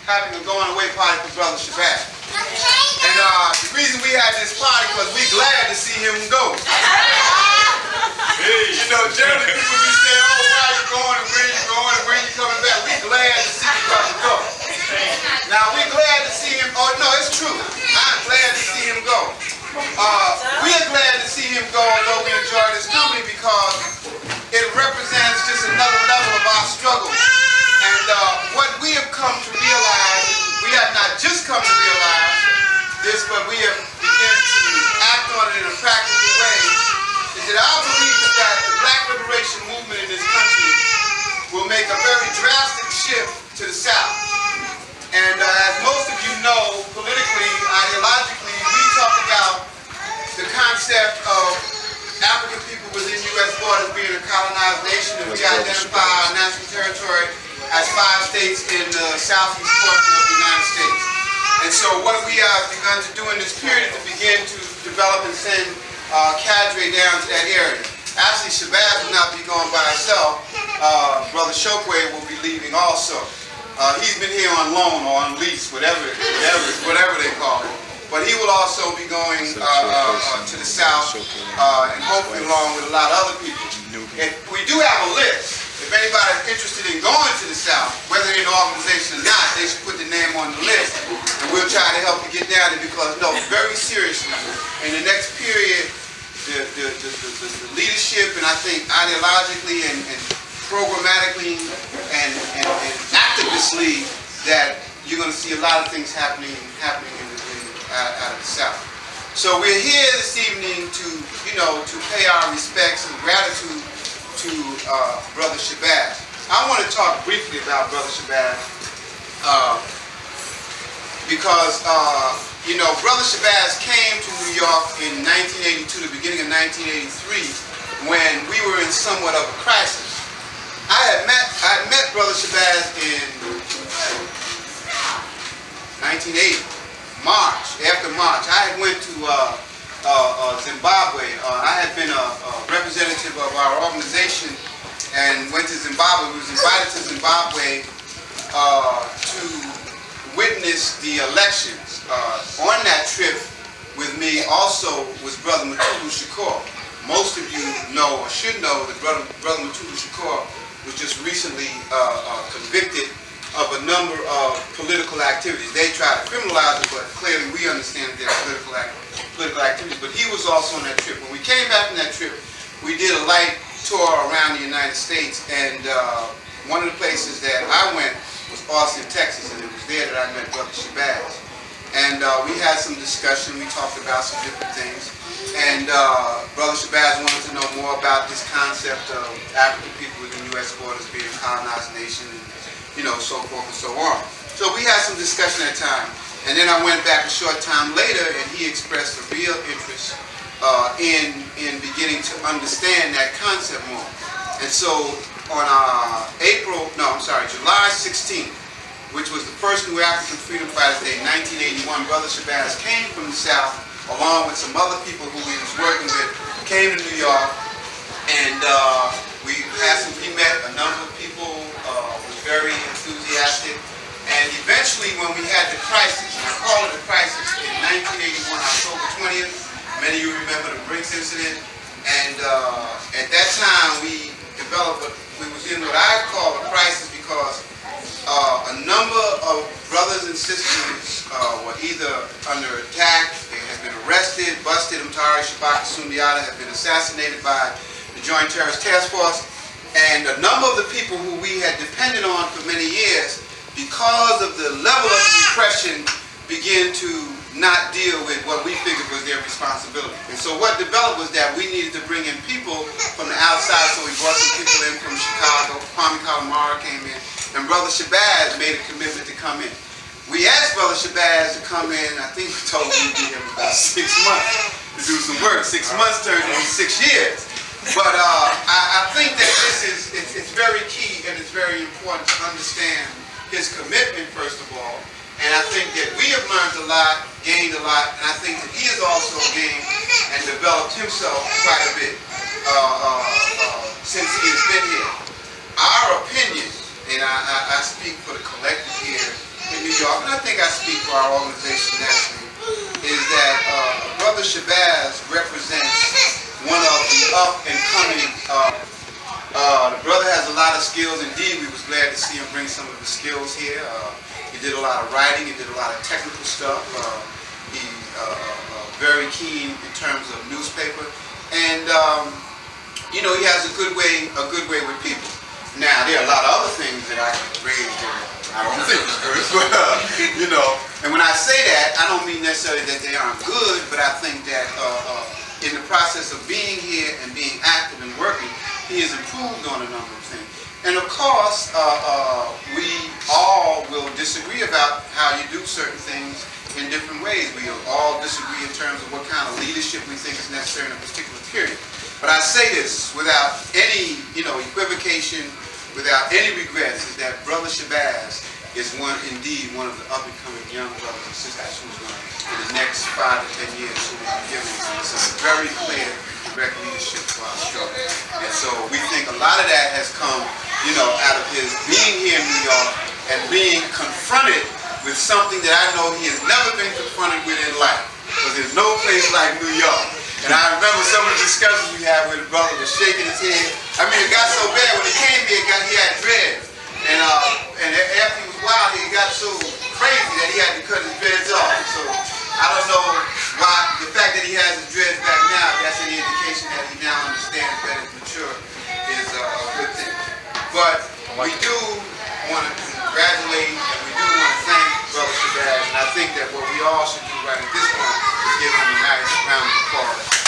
having a going away party for Brother Shabazz. And the reason we had this party was we glad to see him go. Hey, you know, generally people be saying, oh, why are you going and where you going and when you coming back? We glad to see you brother go. Now we glad to see him. Oh no, it's true. I'm glad to see him go. We are glad to see him go, although we enjoy this company because it represents just another level of our struggle. And what we have come to realize, we have not just come to realize this, but we have begun to act on it in a practical way, is that our belief is that the black liberation movement in this country will make a very drastic shift to the South. And as most of you know, politically, ideologically, we talk about the concept of African people within U.S. borders being a colonized nation, and we identify our national territory as 5 states in the southeast portion of the United States. And so what we have begun to do in this period is to begin to develop and send cadre down to that area. Actually, Shabazz will not be going by himself. Brother Chokwe will be leaving also. He's been here on loan or on lease, whatever they call it. But he will also be going to the south and hopefully along with a lot of other people. And we do have a list. If anybody's interested in going to the south, whether they're in the organization or not, they should put their name on the list. And we'll try to help you get down there because, no, very seriously, in the next period, the leadership and I think ideologically and programmatically and activistly that you're going to see a lot of things happening out of the South. So we're here this evening to, to pay our respects and gratitude to Brother Shabazz. I want to talk briefly about Brother Shabazz because, Brother Shabazz came to New York in 1982, the beginning of 1983, when we were in somewhat of a crisis. I had met Brother Shabazz in 1980, after March. I had went to Zimbabwe. I had been a representative of our organization and went to Zimbabwe. We was invited to Zimbabwe to witness the elections. On that trip with me also was Brother Mutulu Shakur. Most of you know or should know that Brother Mutulu Shakur was just recently convicted of a number of political activities. They tried to criminalize it, but clearly we understand that they're political activities. But he was also on that trip. When we came back from that trip, we did a light tour around the United States, and one of the places that I went was Austin, Texas, and it was there that I met Brother Shabazz. And we had some discussion. We talked about some different things. And Brother Shabazz wanted to know more about this concept of African people within U.S. borders being a colonized nation, and, so forth and so on. So we had some discussion at that time. And then I went back a short time later, and he expressed a real interest in beginning to understand that concept more. And so on July 16th, which was the first New African Freedom Fighters Day in 1981, Brother Shabazz came from the South, along with some other people who he was working with, came to New York, and he met a number of people, was very enthusiastic, and eventually when we had the crisis, and I call it a crisis, in 1981, October 20th, many of you remember the Brinks incident, and at that time we developed, we was in what I call a crisis because a number of brothers and sisters were either under attack, they had been arrested, busted, had been assassinated by the Joint Terrorist Task Force, and a number of the people who we had depended on for many years, because of the level of repression, began to not deal with what we figured was their responsibility. And so what developed was that we needed to bring in people from the outside, so we brought some people in from Chicago. Kwame Kalamara came in, and Brother Shabazz made a commitment to come in. We asked Brother Shabazz to come in, I think we told him to be here for about 6 months to do some work. 6 months turned into 6 years. But I think that it's very key and it's very important to understand his commitment, first of all. And I think that we have learned a lot, gained a lot, and I think that he has also gained and developed himself quite a bit since he has been here. Our opinion, and I speak for the collective here, in New York, and I think I speak for our organization nationally, is that Brother Shabazz represents one of the up-and-coming. The brother has a lot of skills. Indeed, we was glad to see him bring some of his skills here. He did a lot of writing. He did a lot of technical stuff. He's very keen in terms of newspaper, and you know, he has a good way with people. Now, there are a lot of other things that I can raise that I don't think is good, but you know. And when I say that, I don't mean necessarily that they aren't good, but I think that in the process of being here and being active and working, he has improved on a number of things. And of course, we all will disagree about how you do certain things in different ways. We all disagree in terms of what kind of leadership we think is necessary in a particular period. But I say this without any, you know, equivocation, without any regrets, is that Brother Shabazz is indeed one of the up-and-coming young brothers and sisters who's going to, in the next 5 to 10 years, who will be giving some very clear, direct leadership to our struggle. And so we think a lot of that has come, you know, out of his being here in New York and being confronted with something that I know he has never been confronted with in life. Because there's no place like New York. And I remember some of the discussions we had where the brother was shaking his head. I mean, it got so bad when he came here, he had dreads. And after he was wild, it got so crazy that he had to cut his dreads off. So I don't know why the fact that he has his dreads back now, that's any indication that he now understands that it's mature, is a good thing. But we do want to congratulate and we do want to thank Brother Shabazz. And I think that what we all should do right at this point is give him a nice round of applause.